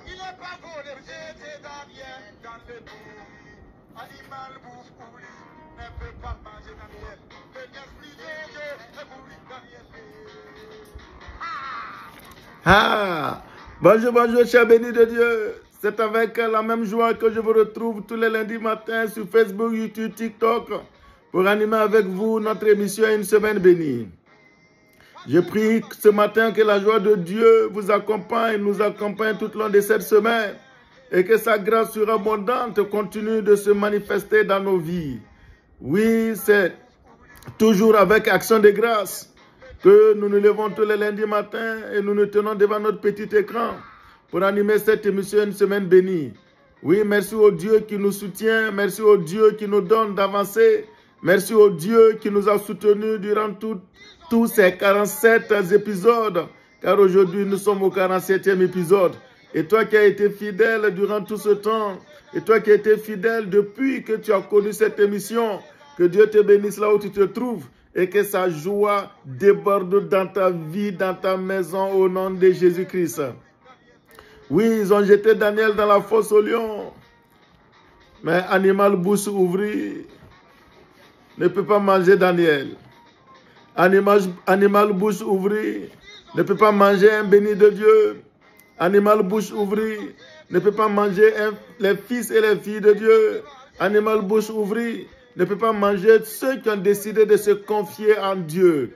Il n'est pas volé, j'étais Daniel dans le trou. Animal bouffe, oublie, ne peut pas manger Daniel. Le l'esprit de Dieu, ne bourrit Daniel. Bonjour, bonjour, chers bénis de Dieu. C'est avec la même joie que je vous retrouve tous les lundis matins sur Facebook, YouTube, TikTok pour animer avec vous notre émission Une semaine bénie. Je prie ce matin que la joie de Dieu vous accompagne, nous accompagne tout au long de cette semaine et que sa grâce surabondante continue de se manifester dans nos vies. Oui, c'est toujours avec action de grâce que nous nous levons tous les lundis matins et nous nous tenons devant notre petit écran pour animer cette émission Une semaine bénie. Oui, merci au Dieu qui nous soutient, merci au Dieu qui nous donne d'avancer, merci au Dieu qui nous a soutenus durant tous ces 47 épisodes, car aujourd'hui nous sommes au 47e épisode. Et toi qui as été fidèle durant tout ce temps, et toi qui as été fidèle depuis que tu as connu cette émission, que Dieu te bénisse là où tu te trouves et que sa joie déborde dans ta vie, dans ta maison au nom de Jésus-Christ. Oui, ils ont jeté Daniel dans la fosse au lion, mais animal bouche ouvrie ne peut pas manger Daniel. Animal bouche ouvrie ne peut pas manger un béni de Dieu. Animal bouche ouvrie ne peut pas manger les fils et les filles de Dieu. Animal bouche ouvrie ne peut pas manger ceux qui ont décidé de se confier en Dieu.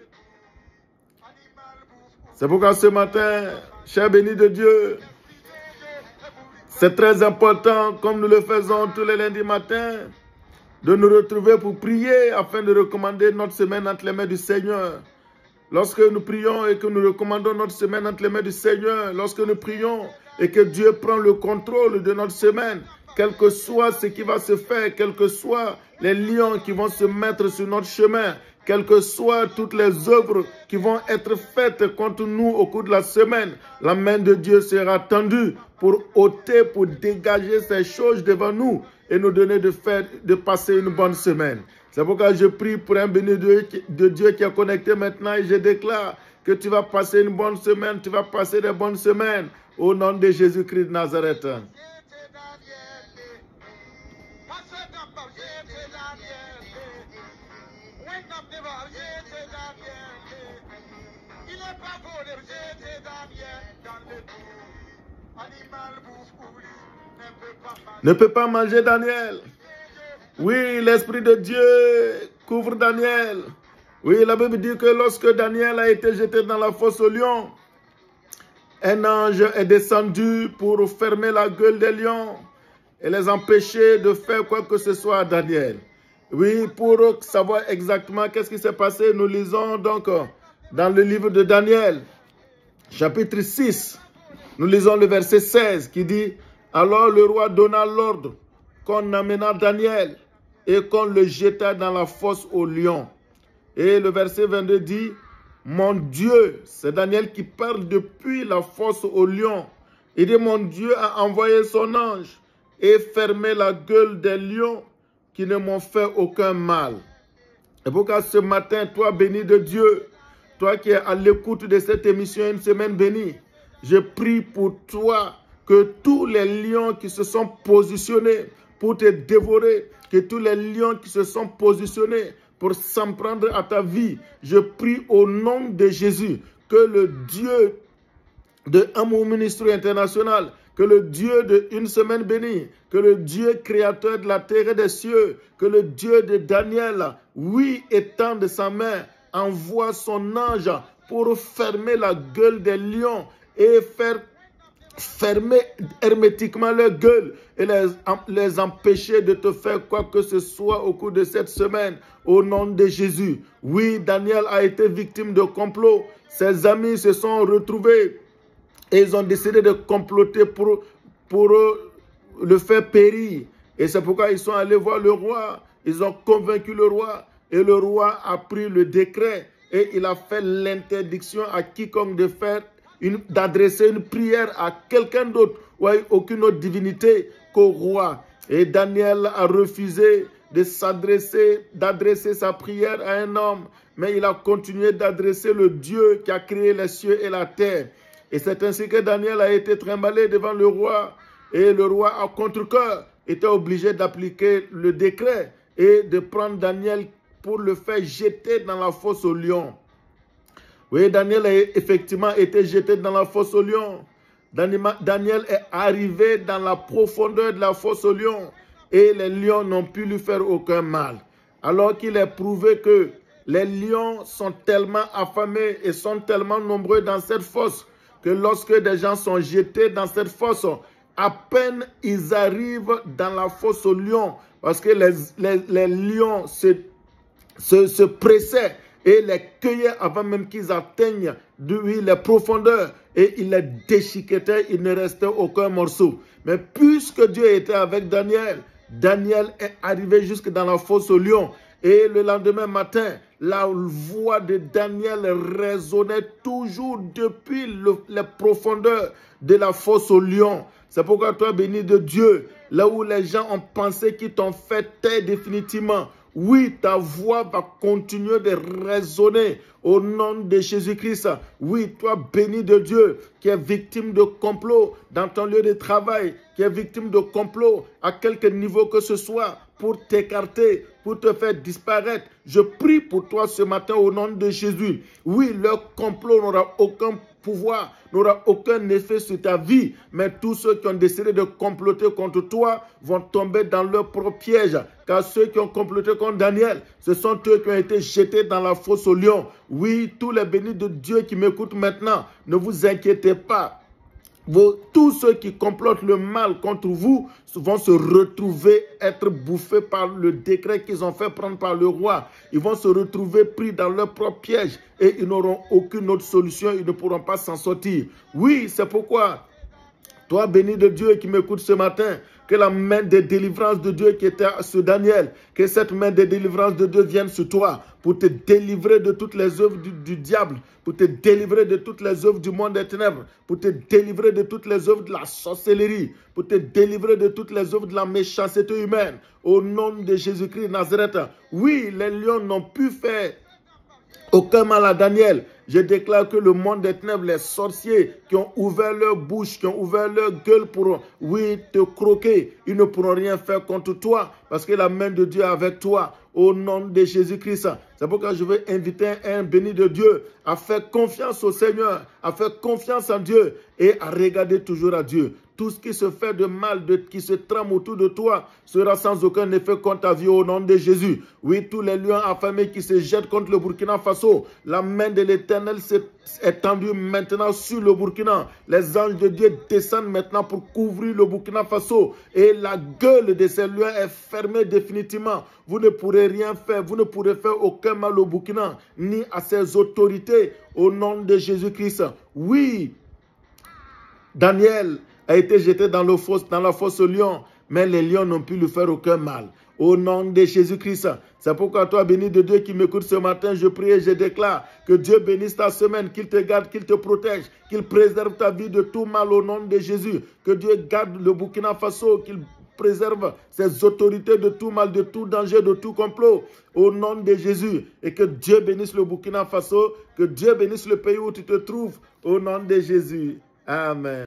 C'est pourquoi ce matin, chers bénis de Dieu, c'est très important, comme nous le faisons tous les lundis matins, de nous retrouver pour prier afin de recommander notre semaine entre les mains du Seigneur. Lorsque nous prions et que nous recommandons notre semaine entre les mains du Seigneur, lorsque nous prions et que Dieu prend le contrôle de notre semaine, quel que soit ce qui va se faire, quels que soient les lions qui vont se mettre sur notre chemin, quelles que soient toutes les œuvres qui vont être faites contre nous au cours de la semaine, la main de Dieu sera tendue pour ôter, pour dégager ces choses devant nous et nous donner de passer une bonne semaine. C'est pourquoi je prie pour un béni de Dieu qui est connecté maintenant et je déclare que tu vas passer une bonne semaine, tu vas passer des bonnes semaines au nom de Jésus-Christ de Nazareth. Ne peut pas manger Daniel. Oui, l'Esprit de Dieu couvre Daniel. Oui, la Bible dit que lorsque Daniel a été jeté dans la fosse au lion, un ange est descendu pour fermer la gueule des lions et les empêcher de faire quoi que ce soit à Daniel. Oui, pour savoir exactement qu'est-ce qui s'est passé, nous lisons donc dans le livre de Daniel, chapitre 6, nous lisons le verset 16 qui dit « Alors le roi donna l'ordre qu'on amena Daniel et qu'on le jeta dans la fosse au lion. » Et le verset 22 dit « Mon Dieu », c'est Daniel qui parle depuis la fosse au lion. Il dit « Mon Dieu a envoyé son ange et fermé la gueule des lions qui ne m'ont fait aucun mal. » Et pourquoi ce matin, toi béni de Dieu, toi qui es à l'écoute de cette émission Une semaine bénie, je prie pour toi que tous les lions qui se sont positionnés pour te dévorer, que tous les lions qui se sont positionnés pour s'en prendre à ta vie, je prie au nom de Jésus que le Dieu de Amour Ministry International, que le Dieu de Une semaine bénie, que le Dieu créateur de la terre et des cieux, que le Dieu de Daniel, oui, étende sa main, envoie son ange pour fermer la gueule des lions et faire fermer hermétiquement leur gueule et les empêcher de te faire quoi que ce soit au cours de cette semaine, au nom de Jésus. Oui, Daniel a été victime de complot. Ses amis se sont retrouvés et ils ont décidé de comploter pour le faire périr. Et c'est pourquoi ils sont allés voir le roi. Ils ont convaincu le roi et le roi a pris le décret et il a fait l'interdiction à quiconque d'adresser une prière à quelqu'un d'autre ou à aucune autre divinité qu'au roi. Et Daniel a refusé d'adresser sa prière à un homme, mais il a continué d'adresser le Dieu qui a créé les cieux et la terre. Et c'est ainsi que Daniel a été trimballé devant le roi. Et le roi, à contre-cœur, était obligé d'appliquer le décret et de prendre Daniel pour le faire jeter dans la fosse aux lions. Oui, Daniel a effectivement été jeté dans la fosse aux lions. Daniel est arrivé dans la profondeur de la fosse aux lions et les lions n'ont pu lui faire aucun mal. Alors qu'il est prouvé que les lions sont tellement affamés et sont tellement nombreux dans cette fosse que lorsque des gens sont jetés dans cette fosse, à peine ils arrivent dans la fosse aux lions, parce que les lions se pressaient et les cueillaient avant même qu'ils atteignent les profondeurs et ils les déchiquetaient, il ne restait aucun morceau. Mais puisque Dieu était avec Daniel, Daniel est arrivé jusque dans la fosse aux lions. Et le lendemain matin, la voix de Daniel résonnait toujours depuis les profondeurs de la fosse aux lions. C'est pourquoi toi, béni de Dieu, là où les gens ont pensé qu'ils t'ont fait taire définitivement, oui, ta voix va continuer de résonner au nom de Jésus-Christ. Oui, toi, béni de Dieu, qui est victime de complot dans ton lieu de travail, qui est victime de complot à quelque niveau que ce soit, pour t'écarter, pour te faire disparaître. Je prie pour toi ce matin au nom de Jésus. Oui, leur complot n'aura aucun pouvoir, n'aura aucun effet sur ta vie, mais tous ceux qui ont décidé de comploter contre toi vont tomber dans leur propre piège, car ceux qui ont comploté contre Daniel, ce sont eux qui ont été jetés dans la fosse aux lions. Oui, tous les bénis de Dieu qui m'écoutent maintenant, ne vous inquiétez pas. Tous ceux qui complotent le mal contre vous vont se retrouver être bouffés par le décret qu'ils ont fait prendre par le roi. Ils vont se retrouver pris dans leur propre piège et ils n'auront aucune autre solution. Ils ne pourront pas s'en sortir. Oui, c'est pourquoi, toi béni de Dieu qui m'écoute ce matin, que la main de délivrance de Dieu qui était sur Daniel, que cette main de délivrance de Dieu vienne sur toi pour te délivrer de toutes les œuvres du diable, pour te délivrer de toutes les œuvres du monde des ténèbres, pour te délivrer de toutes les œuvres de la sorcellerie, pour te délivrer de toutes les œuvres de la méchanceté humaine. Au nom de Jésus-Christ de Nazareth, oui, les lions n'ont pu faire aucun mal à Daniel. Je déclare que le monde des ténèbres, les sorciers qui ont ouvert leur bouche, qui ont ouvert leur gueule pour, oui, te croquer, ils ne pourront rien faire contre toi parce que la main de Dieu est avec toi au nom de Jésus-Christ. C'est pourquoi je veux inviter un béni de Dieu à faire confiance au Seigneur, à faire confiance en Dieu et à regarder toujours à Dieu. Tout ce qui se fait de mal, qui se trame autour de toi, sera sans aucun effet contre ta vie au nom de Jésus. Oui, tous les lions affamés qui se jettent contre le Burkina Faso, la main de l'Éternel s'est étendue maintenant sur le Burkina. Les anges de Dieu descendent maintenant pour couvrir le Burkina Faso et la gueule de ces lions est fermée définitivement. Vous ne pourrez rien faire, vous ne pourrez faire aucun mal au Burkina, ni à ses autorités au nom de Jésus-Christ. Oui, Daniel a été jeté dans la fosse aux lions, mais les lions n'ont pu lui faire aucun mal. Au nom de Jésus-Christ. C'est pourquoi toi, béni de Dieu qui m'écoute ce matin, je prie et je déclare que Dieu bénisse ta semaine, qu'il te garde, qu'il te protège, qu'il préserve ta vie de tout mal au nom de Jésus. Que Dieu garde le Burkina Faso, qu'il préserve ses autorités de tout mal, de tout danger, de tout complot au nom de Jésus. Et que Dieu bénisse le Burkina Faso, que Dieu bénisse le pays où tu te trouves au nom de Jésus. Amen.